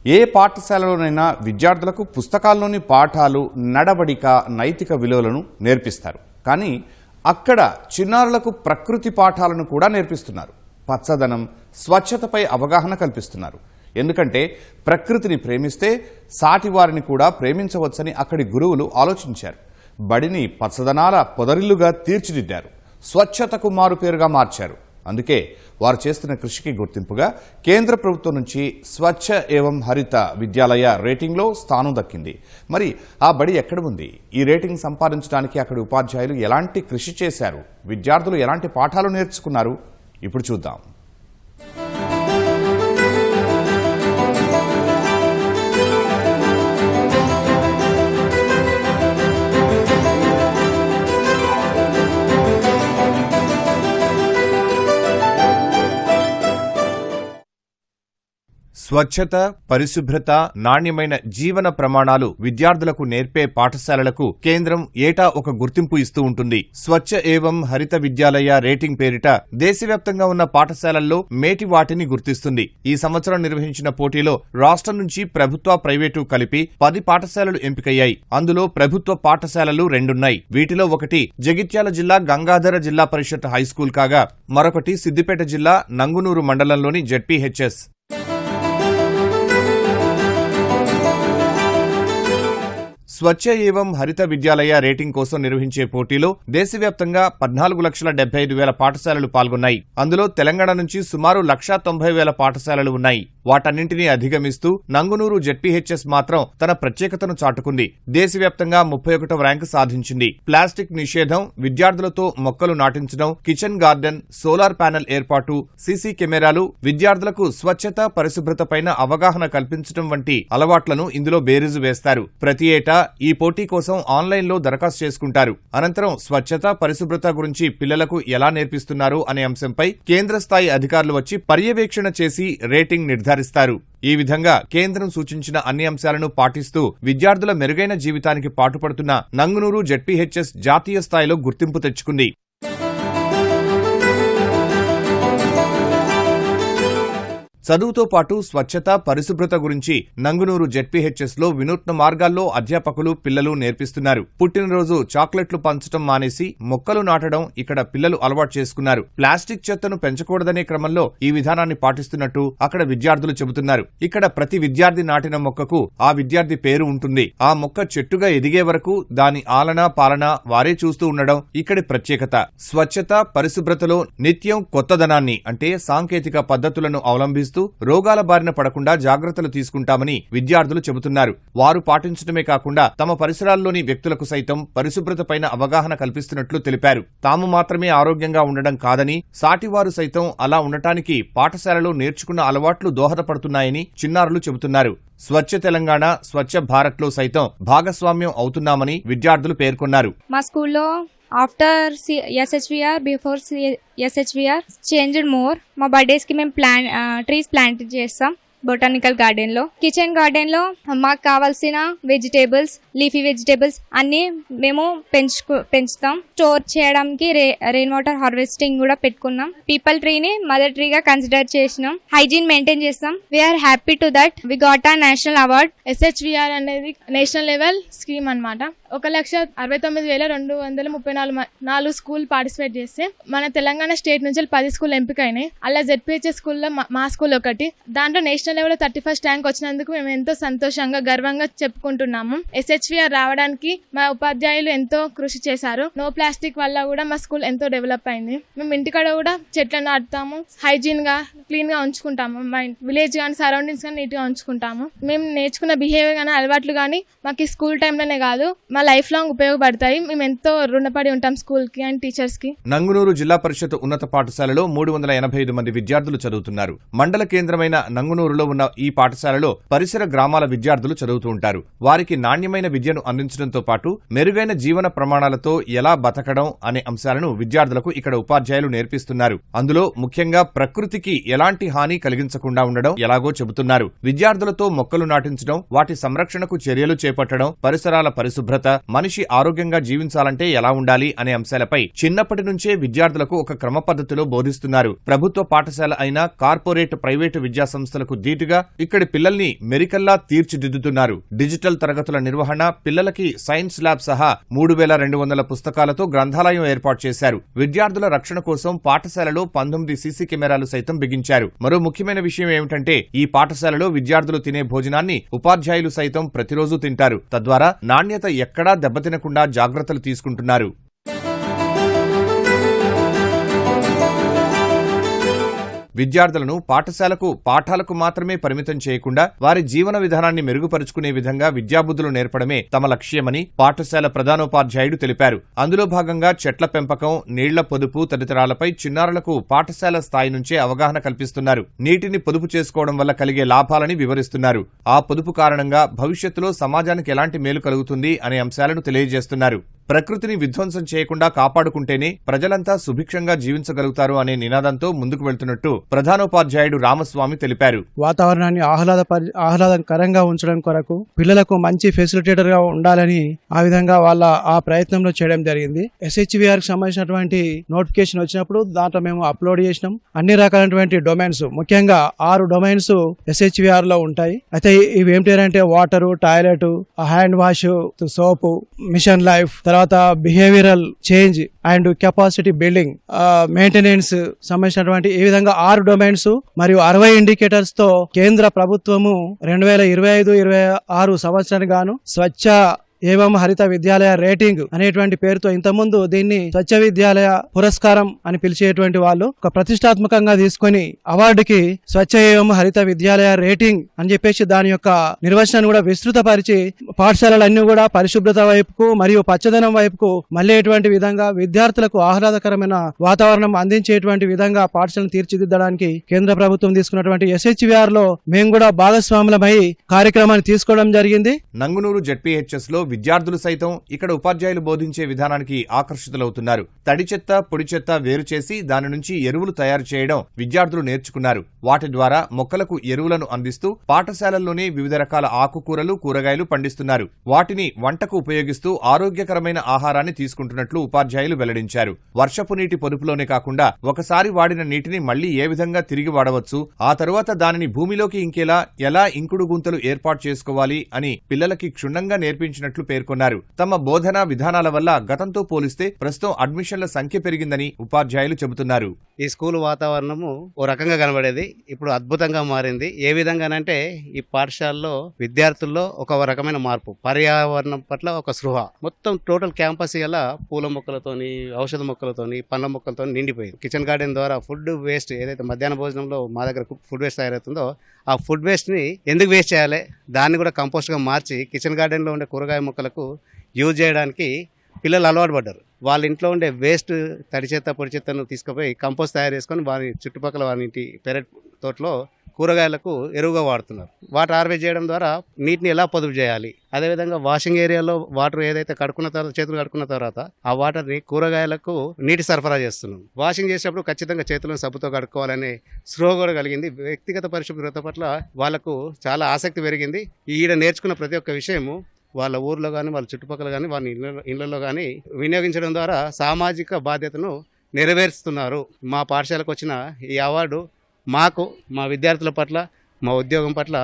ఏ పాఠశాలలోనైనా విద్యార్థులకు పుస్తకాల్లోని పాఠాలు, నడవడిక, నైతిక విలువలను నేర్పిస్తారు. కానీ అక్కడ చిన్నారులకు ప్రకృతి పాఠాలను కూడా నేర్పిస్తున్నారు. పచ్చదనం, స్వచ్ఛతపై అవగాహన కల్పిస్తున్నారు. ఎందుకంటే ప్రకృతిని ప్రేమిస్తే సాటివారిని కూడా ప్రేమించవచ్చని అక్కడి గురువులు ఆలోచించారు. బడిని పచ్చదనాల పొదరిల్లుగా తీర్చిదిద్దారు. స్వచ్ఛతకు మారుపేరుగా మార్చారు. అందుకే వారు చేస్తున్న కృషికి గుర్తింపుగా కేంద్ర ప్రభుత్వం నుంచి స్వచ్ఛ ఏవం హరిత విద్యాలయ రేటింగ్లో స్థానం దక్కింది. మరి ఆ బడి ఎక్కడ ఉంది? ఈ రేటింగ్ సంపాదించడానికి అక్కడి ఉపాధ్యాయులు ఎలాంటి కృషి చేశారు? విద్యార్థులు ఎలాంటి పాఠాలు నేర్చుకున్నారు? ఇప్పుడు చూద్దాం. స్వచ్ఛత, పరిశుభ్రత, నాణ్యమైన జీవన ప్రమాణాలు విద్యార్థులకు నేర్పే పాఠశాలలకు కేంద్రం ఏటా ఒక గుర్తింపు ఇస్తూ ఉంటుంది. స్వచ్ఛ ఏవం హరిత విద్యాలయ రేటింగ్ పేరిట దేశవ్యాప్తంగా ఉన్న పాఠశాలల్లో మేటి వాటిని గుర్తిస్తుంది. ఈ సంవత్సరం నిర్వహించిన పోటీలో రాష్ట్రం నుంచి ప్రభుత్వ, ప్రైవేటు కలిపి 10 పాఠశాలలు ఎంపికయ్యాయి. అందులో ప్రభుత్వ పాఠశాలలు 2 ఉన్నాయి. వీటిలో ఒకటి జగిత్యాల జిల్లా గంగాధర జిల్లా పరిషత్ హైస్కూల్ కాగా మరొకటి సిద్దిపేట జిల్లా నంగునూరు మండలంలోని జెడ్పీహెచ్ఎస్. స్వచ్ఛ ఏవం హరిత విద్యాలయ రేటింగ్ కోసం నిర్వహించే పోటీలో దేశవ్యాప్తంగా 14,75,000 పాఠశాలలు పాల్గొన్నాయి. అందులో తెలంగాణ నుంచి సుమారు 1,90,000 పాఠశాలలు ఉన్నాయి. వాటన్నింటినీ అధిగమిస్తూ నంగునూరు జెడ్పీహెచ్ఎస్ మాత్రం తన ప్రత్యేకతను చాటుకుంది. దేశవ్యాప్తంగా 31వ ర్యాంకు సాధించింది. ప్లాస్టిక్ నిషేధం, విద్యార్థులతో మొక్కలు నాటించడం, కిచెన్ గార్డెన్, సోలార్ ప్యానెల్ ఏర్పాటు, సీసీ కెమెరాలు, విద్యార్థులకు స్వచ్ఛత, పరిశుభ్రతపైన అవగాహన కల్పించడం వంటి అలవాట్లను ఇందులో బేరీజు వేస్తారు. ప్రతి ఏటా ఈ పోటీ కోసం ఆన్లైన్లో దరఖాస్తు చేసుకుంటారు. అనంతరం స్వచ్ఛత, పరిశుభ్రత గురించి పిల్లలకు ఎలా నేర్పిస్తున్నారు అనే అంశంపై కేంద్ర స్థాయి అధికారులు వచ్చి పర్యవేక్షణ చేసి రేటింగ్ నిర్ధారిస్తారు. ఈ విధంగా కేంద్రం సూచించిన అన్ని అంశాలను పాటిస్తూ విద్యార్థుల మెరుగైన జీవితానికి పాటుపడుతున్న నంగునూరు జెడ్పీహెచ్ఎస్ జాతీయ స్థాయిలో గుర్తింపు తెచ్చుకుంది. చదువుతో పాటు స్వచ్ఛత, పరిశుభ్రత గురించి నంగునూరు జెడ్పీహెచ్ఎస్ లో వినూత్న మార్గాల్లో అధ్యాపకులు, పిల్లలు నేర్పిస్తున్నారు. పుట్టినరోజు చాక్లెట్లు పంచడం మానేసి మొక్కలు నాటడం ఇక్కడ పిల్లలు అలవాటు చేసుకున్నారు. ప్లాస్టిక్ చెత్తను పెంచకూడదనే క్రమంలో ఈ విధానాన్ని పాటిస్తున్నట్టు అక్కడ విద్యార్థులు చెబుతున్నారు. ఇక్కడ ప్రతి విద్యార్థి నాటిన మొక్కకు ఆ విద్యార్థి పేరు ఉంటుంది. ఆ మొక్క చెట్టుగా ఎదిగే వరకు దాని ఆలన, పాలన వారే చూస్తూ ఉండడం ఇక్కడి ప్రత్యేకత. స్వచ్ఛత, పరిశుభ్రతలో నిత్యం కొత్తదనాన్ని అంటే సాంకేతిక పద్ధతులను అవలంబిస్తూ రోగాల బారిన పడకుండా జాగ్రత్తలు తీసుకుంటామని విద్యార్థులు చెబుతున్నారు. వారు పాటించడమే కాకుండా తమ పరిసరాల్లోని వ్యక్తులకు సైతం పరిశుభ్రతపైన అవగాహన కల్పిస్తున్నట్లు తెలిపారు. తాము మాత్రమే ఆరోగ్యంగా ఉండడం కాదని, సాటివారు సైతం అలా ఉండటానికి పాఠశాలలో నేర్చుకున్న అలవాట్లు దోహదపడుతున్నాయని చిన్నారులు చెబుతున్నారు. స్వచ్ఛ తెలంగాణ, స్వచ్ఛ భారత్ లో సైతం భాగస్వామ్యం అవుతున్నామని విద్యార్థులు పేర్కొన్నారు. మా స్కూల్లో after SHVR, before SHVR changed more. మా బర్త్డేస్ కి మేము ట్రీస్ ప్లాంట్ చేస్తాం బొటానికల్ గార్డెన్ లో. కిచెన్ గార్డెన్ లో మాకు కావాల్సిన వెజిటేబుల్స్, లీఫీ వెజిటేబుల్స్ అన్ని మేము పెంచుతాం. స్టోర్ చేయడానికి రెయిన్ వాటర్ హార్వెస్టింగ్ కూడా పెట్టుకున్నాం. పీపల్ ట్రీని మదర్ ట్రీగా కన్సిడర్ చేసినాం. హైజీన్ మెయింటైన్ చేస్తాం. We are happy to that we got a national award. SHVR అనేది నేషనల్ లెవెల్ స్కీమ్ అన్నమాట. 1,69,234 స్కూల్ పార్టిసిపేట్ చేస్తే మన తెలంగాణ స్టేట్ నుంచి 10 స్కూల్ ఎంపికైనాయి. అలా జెడ్పీహెచ్ఎస్ స్కూల్లో మా స్కూల్ ఒకటి. దాంట్లో నేషనల్ లెవెల్ 31st ర్యాంక్ వచ్చినందుకు మేము ఎంతో సంతోషంగా, గర్వంగా చెప్పుకుంటున్నాము. SHVR రావడానికి మా ఉపాధ్యాయులు ఎంతో కృషి చేశారు. నో ప్లాస్టిక్ వల్ల కూడా మా స్కూల్ ఎంతో డెవలప్ అయింది. మేము ఇంటికాడ కూడా చెట్లను నాటుతాము, హైజీన్ గా, క్లీన్ గా ఉంచుకుంటాము. మా విలేజ్ కానీ సరౌండింగ్స్ కానీ నీట్ గా ఉంచుకుంటాము. మేము నేర్చుకున్న బిహేవియర్ కానీ, అలవాట్లు కానీ మాకు ఈ స్కూల్ టైంలోనే కాదు, మా లైఫ్ లాంగ్ ఉపయోగపడతాయి. మేము ఎంతో రుణపడి ఉంటాం స్కూల్ కి అండ్ టీచర్స్ కి. నంగునూరు జిల్లా పరిషత్ ఉన్నత పాఠశాలలో 385 మంది విద్యార్థులు చదువుతున్నారు. మండల కేంద్రమైన నంగునూరులో ఉన్న ఈ పాఠశాలలో పరిసర గ్రామాల విద్యార్థులు చదువుతూ ఉంటారు. వారికి నాణ్యమైన విద్యను అందించడంతో పాటు మెరుగైన జీవన ప్రమాణాలతో ఎలా బతకడం అనే అంశాలను విద్యార్థులకు ఇక్కడ ఉపాధ్యాయులు నేర్పిస్తున్నారు. అందులో ముఖ్యంగా ప్రకృతికి ఎలాంటి హాని కలిగించకుండా ఉండడం ఎలాగో చెబుతున్నారు. విద్యార్థులతో మొక్కలు నాటించడం, వాటి సంరక్షణకు చర్యలు చేపట్టడం, పరిసరాల పరిశుభ్రత, మనిషి ఆరోగ్యంగా జీవించాలంటే ఎలా ఉండాలి అనే అంశాలపై చిన్నప్పటి నుంచే విద్యార్థులకు ఒక క్రమ పద్ధతిలో బోధిస్తున్నారు. ప్రభుత్వ పాఠశాల అయినా కార్పొరేట్ ప్రైవేటు విద్యా సంస్థలకు ధీటుగా ఇక్కడి పిల్లల్ని మెరికల్లా తీర్చిదిద్దుతున్నారు. డిజిటల్ తరగతుల నిర్వహణ, పిల్లలకి సైన్స్ ల్యాబ్ సహా 3200 పుస్తకాలతో గ్రంథాలయం ఏర్పాటు చేశారు. విద్యార్థుల రక్షణ కోసం పాఠశాలలో 19 సీసీ కెమెరాలు సైతం బిగించారు. మరో ముఖ్యమైన విషయం ఏమిటంటే ఈ పాఠశాలలో విద్యార్థులు తినే భోజనాన్ని ఉపాధ్యాయులు సైతం ప్రతిరోజు తింటారు. తద్వారా నాణ్యత ఎక్కడా దెబ్బతినకుండా జాగ్రత్తలు తీసుకుంటున్నారు. విద్యార్థులను పాఠశాలకు పాఠాలకు మాత్రమే పరిమితం చేయకుండా వారి జీవన విధానాన్ని మెరుగుపరుచుకునే విధంగా విద్యాబుద్ధులు నేర్పడమే తమ లక్ష్యమని పాఠశాల ప్రధానోపాధ్యాయుడు తెలిపారు. అందులో భాగంగా చెట్ల పెంపకం, నీళ్ల పొదుపు తదితరాలపై చిన్నారులకు పాఠశాల స్థాయి నుంచే అవగాహన కల్పిస్తున్నారు. నీటిని పొదుపు చేసుకోవడం వల్ల కలిగే లాభాలని వివరిస్తున్నారు. ఆ పొదుపు కారణంగా భవిష్యత్తులో సమాజానికి ఎలాంటి మేలు కలుగుతుంది అనే అంశాలను తెలియజేస్తున్నారు. ప్రకృతిని విధ్వంసం చేయకుండా కాపాడుకుంటేనే ప్రజలంతా సుభిక్షంగా జీవించగలుగుతారు అనే నినాదంతో ముందుకు వెళ్తున్నట్టు ప్రధానోపాధ్యాయుడు రామస్వామి తెలిపారు. వాతావరణాన్ని ఆహ్లాదకరంగా ఉంచడం కొరకు పిల్లలకు మంచి ఫెసిలిటేటర్ గా ఉండాలని ఆ విధంగా వాళ్ళ ఆ ప్రయత్నంలో చేయడం జరిగింది. SHVR కి సంబంధించినటువంటి నోటిఫికేషన్ వచ్చినప్పుడు దాంట్లో మేము అప్లోడ్ చేసినాం. అన్ని రకాలైనటువంటి డొమైన్స్, ముఖ్యంగా 6 డొమైన్స్ SHVR లో ఉంటాయి. అయితే ఇవి ఏంటంటే వాటరు, టాయిలెట్, హ్యాండ్ వాష్, సోపు, మిషన్ లైఫ్, తర్వాత behavioural change and capacity building, maintenance సంబంధించినటువంటి ఈ విధంగా 6 డొమైన్స్ మరియు 60 ఇండికేటర్స్ తో కేంద్ర ప్రభుత్వము 2025-26 సంవత్సరానికి గాను స్వచ్ఛ ఏవం హరిత విద్యాలయ రేటింగ్ అనేటువంటి పేరుతో ఇంతకుముందు దీన్ని స్వచ్ఛ విద్యాలయ పురస్కారం అని పిలిచేటువంటి వాళ్ళు ఒక ప్రతిష్టాత్మకంగా తీసుకొని అవార్డుకి స్వచ్ఛ ఏవం హరిత విద్యాలయ రేటింగ్ అని చెప్పేసి దాని యొక్క నిర్వచనాన్ని కూడా విస్తృతపరిచి పాఠశాలలన్నీ కూడా పరిశుభ్రత వైపుకు మరియు పచ్చదనం వైపుకు మళ్ళేటువంటి విధంగా విద్యార్థులకు ఆహ్లాదకరమైన వాతావరణం అందించేటువంటి విధంగా పాఠశాలను తీర్చిదిద్దడానికి కేంద్ర ప్రభుత్వం తీసుకున్నటువంటి SHVR లో మేము కూడా భాగస్వాములమై కార్యక్రమాన్ని తీసుకోవడం జరిగింది. నంగునూరు ZPHS లో విద్యార్థులు సైతం ఇక్కడ ఉపాధ్యాయులు బోధించే విధానానికి ఆకర్షితులవుతున్నారు. తడి చెత్త, పొడి చెత్త వేరు చేసి దాని నుంచి ఎరువులు తయారు చేయడం విద్యార్థులు నేర్చుకున్నారు. వాటి ద్వారా మొక్కలకు ఎరువులను అందిస్తూ పాఠశాలల్లోనే వివిధ రకాల ఆకుకూరలు, కూరగాయలు పండిస్తున్నారు. వాటిని వంటకు ఉపయోగిస్తూ ఆరోగ్యకరమైన ఆహారాన్ని తీసుకుంటున్నట్లు ఉపాధ్యాయులు వెల్లడించారు. వర్షపు నీటి పొదుపులోనే కాకుండా ఒకసారి వాడిన నీటిని మళ్లీ ఏ విధంగా తిరిగి వాడవచ్చు, ఆ తరువాత దానిని భూమిలోకి ఇంకేలా ఎలా ఇంకుడు గుంతలు ఏర్పాటు చేసుకోవాలి అని పిల్లలకి క్షుణ్ణంగా నేర్పించినట్లు పేర్కొన్నారు. తమ బోధనా విధానాల వల్ల గతంతో పోలిస్తే ప్రస్తుతం అడ్మిషన్ల సంఖ్య పెరిగిందని ఉపాధ్యాయులు చెబుతున్నారు. ఈ స్కూల్ వాతావరణము ఓ రకంగా కనబడేది, ఇప్పుడు అద్భుతంగా మారింది. ఏ విధంగానంటే ఈ పాఠశాలలో విద్యార్థుల్లో ఒక రకమైన మార్పు, పర్యావరణం పట్ల ఒక స్పృహ. మొత్తం టోటల్ క్యాంపస్ ఇలా పూల మొక్కలతోని, ఔషధ మొక్కలతోని, పండ్ల మొక్కలతో నిండిపోయింది. కిచెన్ గార్డెన్ ద్వారా ఫుడ్ వేస్ట్ ఏదైతే మధ్యాహ్న భోజనంలో మా దగ్గర ఫుడ్ వేస్ట్ తయారవుతుందో ఆ ఫుడ్ వేస్ట్ ని ఎందుకు వేస్ట్ చేయాలి, దాన్ని కూడా కంపోస్ట్ గా మార్చి కిచెన్ గార్డెన్ లో ఉండే కూరగాయ మొక్కలకు యూజ్ చేయడానికి పిల్లలు అలవాటు పడ్డారు. వాళ్ళ ఇంట్లో ఉండే వేస్ట్, తడి చెత్త, పొడి చెత్తను తీసుకుపోయి కంపోస్ట్ తయారు చేసుకొని వారి చుట్టుపక్కల వారి ఇంటి పెరట్ తోటలో కూరగాయలకు ఎరువుగా వాడుతున్నారు. వాటర్ హార్వెస్ట్ చేయడం ద్వారా నీటిని ఎలా పొదుపు చేయాలి, అదేవిధంగా వాషింగ్ ఏరియాలో వాటర్ ఏదైతే కడుక్కున్న తర్వాత, చేతులు కడుక్కున్న తర్వాత ఆ వాటర్ని కూరగాయలకు నీటి సరఫరా చేస్తున్నాం. వాషింగ్ చేసేటప్పుడు ఖచ్చితంగా చేతులను సబ్బుతో కడుక్కోవాలనే స్పృహ కూడా కలిగింది. వ్యక్తిగత పరిశుభ్రత పట్ల వాళ్ళకు చాలా ఆసక్తి పెరిగింది. ఈడ నేర్చుకున్న ప్రతి ఒక్క విషయము వాళ్ళ ఊర్లో కానీ, వాళ్ళ చుట్టుపక్కల కానీ, వాళ్ళ ఇళ్లలో కానీ వినియోగించడం ద్వారా సామాజిక బాధ్యతను నెరవేరుస్తున్నారు. మా పాఠశాలకు వచ్చిన ఈ అవార్డు మాకు, మా విద్యార్థుల పట్ల, మా ఉద్యోగం పట్ల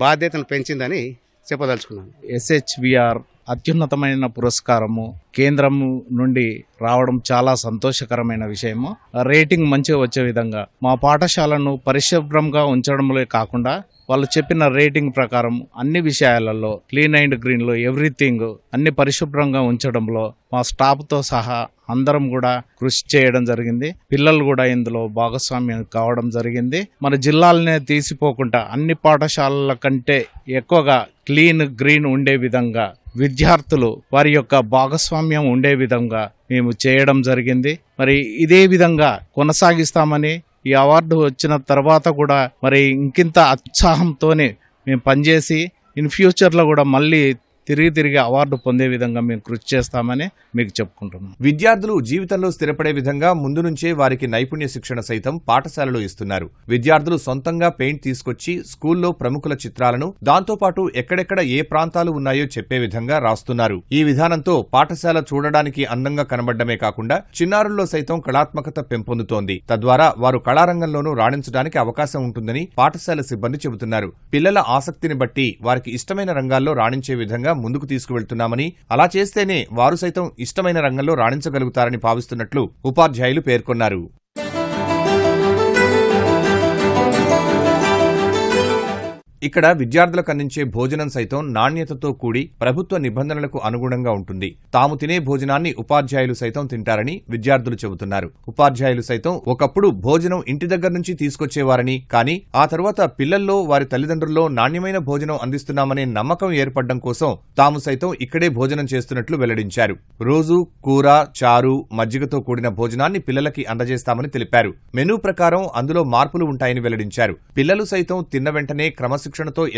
బాధ్యతను పెంచిందని చెప్పదలుచుకున్నాను. SHVR అత్యున్నతమైన పురస్కారము కేంద్రం నుండి రావడం చాలా సంతోషకరమైన విషయము. రేటింగ్ మంచిగా వచ్చే విధంగా మా పాఠశాలను పరిశుభ్రంగా ఉంచడంలో కాకుండా వాళ్ళు చెప్పిన రేటింగ్ ప్రకారం అన్ని విషయాలలో క్లీన్ అండ్ గ్రీన్ లో ఎవ్రీథింగ్ అన్ని పరిశుభ్రంగా ఉంచడంలో మా స్టాఫ్ తో సహా అందరం కూడా కృషి చేయడం జరిగింది. పిల్లలు కూడా ఇందులో భాగస్వామ్యం కావడం జరిగింది. మన జిల్లాలనే తీసిపోకుండా అన్ని పాఠశాలల కంటే ఎక్కువగా క్లీన్ గ్రీన్ ఉండే విధంగా విద్యార్థులు వారి యొక్క భాగస్వామ్యం ఉండే విధంగా మేము చేయడం జరిగింది. మరి ఇదే విధంగా కొనసాగిస్తామని ఈ అవార్డు వచ్చిన తర్వాత కూడా మరి ఇంకింత ఉత్సాహంతోనే మేము పనిచేసి ఇన్ ఫ్యూచర్లో కూడా మళ్ళీ తిరిగి అవార్డు పొందే విధంగా మేము కృషి చేస్తామని మీకు చెప్పుకుంటున్నాం. విద్యార్థులు జీవితంలో స్థిరపడే విధంగా ముందు నుంచే వారికి నైపుణ్య శిక్షణ సైతం పాఠశాలలో ఇస్తున్నారు. విద్యార్థులు సొంతంగా పెయింట్ తీసుకొచ్చి స్కూల్లో ప్రముఖుల చిత్రాలను, దాంతోపాటు ఎక్కడెక్కడ ఏ ప్రాంతాలు ఉన్నాయో చెప్పే విధంగా రాస్తున్నారు. ఈ విధానంతో పాఠశాల చూడడానికి అందంగా కనబడ్డమే కాకుండా చిన్నారుల్లో సైతం కళాత్మకత పెంపొందుతోంది. తద్వారా వారు కళారంగంలోనూ రాణించడానికి అవకాశం ఉంటుందని పాఠశాల సిబ్బంది చెబుతున్నారు. పిల్లల ఆసక్తిని బట్టి వారికి ఇష్టమైన రంగాల్లో రాణించే విధంగా ముందుకు తీసుకువెళ్తున్నామని, అలా చేస్తేనే వారు సైతం ఇష్టమైన రంగంలో రాణించగలుగుతారని భావిస్తున్నట్లు ఉపాధ్యాయులు పేర్కొన్నారు. ఇక్కడ విద్యార్థులకు అందించే భోజనం సైతం నాణ్యతతో కూడి ప్రభుత్వ నిబంధనలకు అనుగుణంగా ఉంటుంది. తాము తినే భోజనాన్ని ఉపాధ్యాయులు సైతం తింటారని విద్యార్థులు చెబుతున్నారు. ఉపాధ్యాయులు సైతం ఒకప్పుడు భోజనం ఇంటి దగ్గర నుంచి తీసుకొచ్చేవారని, కానీ ఆ తర్వాత పిల్లల్లో వారి తల్లిదండ్రుల్లో నాణ్యమైన భోజనం అందిస్తున్నామనే నమ్మకం ఏర్పడడం కోసం తాము సైతం ఇక్కడే భోజనం చేస్తున్నట్లు వెల్లడించారు. రోజు కూర, చారు, మజ్జిగతో కూడిన భోజనాన్ని పిల్లలకి అందజేస్తామని తెలిపారు. మెనూ ప్రకారం అందులో మార్పులు ఉంటాయని వెల్లడించారు. పిల్లలు సైతం తిన్న వెంటనే క్రమశిక్షణతో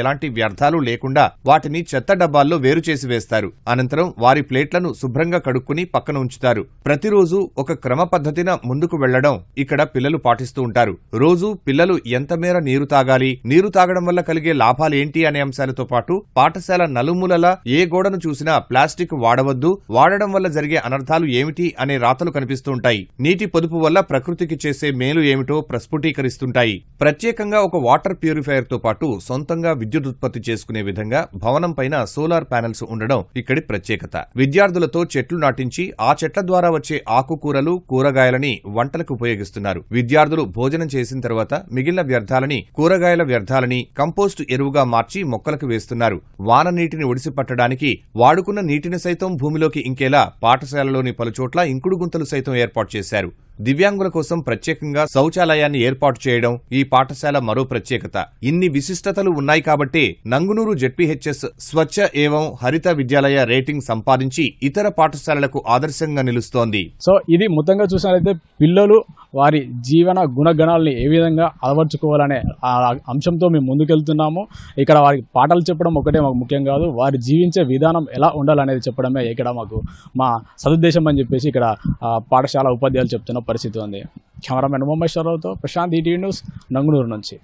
ఎలాంటి వ్యర్థాలు లేకుండా వాటిని చెత్త డబ్బాల్లో వేరు చేసి వేస్తారు. అనంతరం వారి ప్లేట్లను శుభ్రంగా కడుక్కుని పక్కన ఉంచుతారు. ప్రతిరోజు ఒక క్రమ పద్ధతిన ముందుకు వెళ్లడం ఇక్కడ పిల్లలు పాటిస్తూ ఉంటారు. రోజు పిల్లలు ఎంత మేర నీరు తాగాలి, నీరు తాగడం వల్ల కలిగే లాభాలేంటి అనే అంశాలతో పాటు పాఠశాల నలుమూలలా ఏ గోడను చూసినా ప్లాస్టిక్ వాడవద్దు, వాడడం వల్ల జరిగే అనర్థాలు ఏమిటి అనే రాతలు కనిపిస్తూ ఉంటాయి. నీటి పొదుపు వల్ల ప్రకృతికి చేసే మేలు ఏమిటో ప్రస్ఫుటీకరిస్తుంటాయి. ప్రత్యేకంగా ఒక వాటర్ ప్యూరిఫైయర్ తో పాటు సొంతంగా విద్యుత్ ఉత్పత్తి చేసుకునే విధంగా భవనం పైన సోలార్ ప్యానెల్స్ ఉండడం ఇక్కడి ప్రత్యేకత. విద్యార్థులతో చెట్లు నాటించి ఆ చెట్ల ద్వారా వచ్చే ఆకుకూరలు, కూరగాయలని వంటలకు ఉపయోగిస్తున్నారు. విద్యార్థులు భోజనం చేసిన తర్వాత మిగిలిన వ్యర్థాలని, కూరగాయల వ్యర్థాలని కంపోస్టు ఎరువుగా మార్చి మొక్కలకు వేస్తున్నారు. వాన నీటిని ఒడిసిపట్టడానికి వాడుకున్న నీటిని సైతం భూమిలోకి ఇంకేలా పాఠశాలలోని పలుచోట్ల ఇంకుడు గుంతలు సైతం ఏర్పాటు చేశారు. దివ్యాంగుల కోసం ప్రత్యేకంగా శౌచాలయాన్ని ఏర్పాటు చేయడం ఈ పాఠశాల మరో ప్రత్యేకత. ఇన్ని విశిష్టతలు ఉన్నాయి కాబట్టే నంగునూరు జెడ్పీహెచ్ఎస్ స్వచ్ఛ ఏవం హరిత విద్యాలయ రేటింగ్ సంపాదించి ఇతర పాఠశాలలకు ఆదర్శంగా నిలుస్తోంది. సో ఇది మొత్తంగా చూసినట్లయితే పిల్లలు వారి జీవన గుణగణాలని ఏ విధంగా అలవర్చుకోవాలనే ఆ అంశంతో మేము ముందుకెళ్తున్నాము. ఇక్కడ వారికి పాఠాలు చెప్పడం ఒకటే మాకు ముఖ్యం కాదు, వారి జీవించే విధానం ఎలా ఉండాలనేది చెప్పడమే ఇక్కడ మాకు మా సదుద్దేశం అని చెప్పేసి ఇక్కడ పాఠశాల ఉపాధ్యాయులు చెప్తున్న పరిస్థితి ఉంది. కెమెరామెన్ ఉమేశ్వరరావుతో ప్రశాంత్, ఈటీవీ న్యూస్, నంగునూరు నుంచి.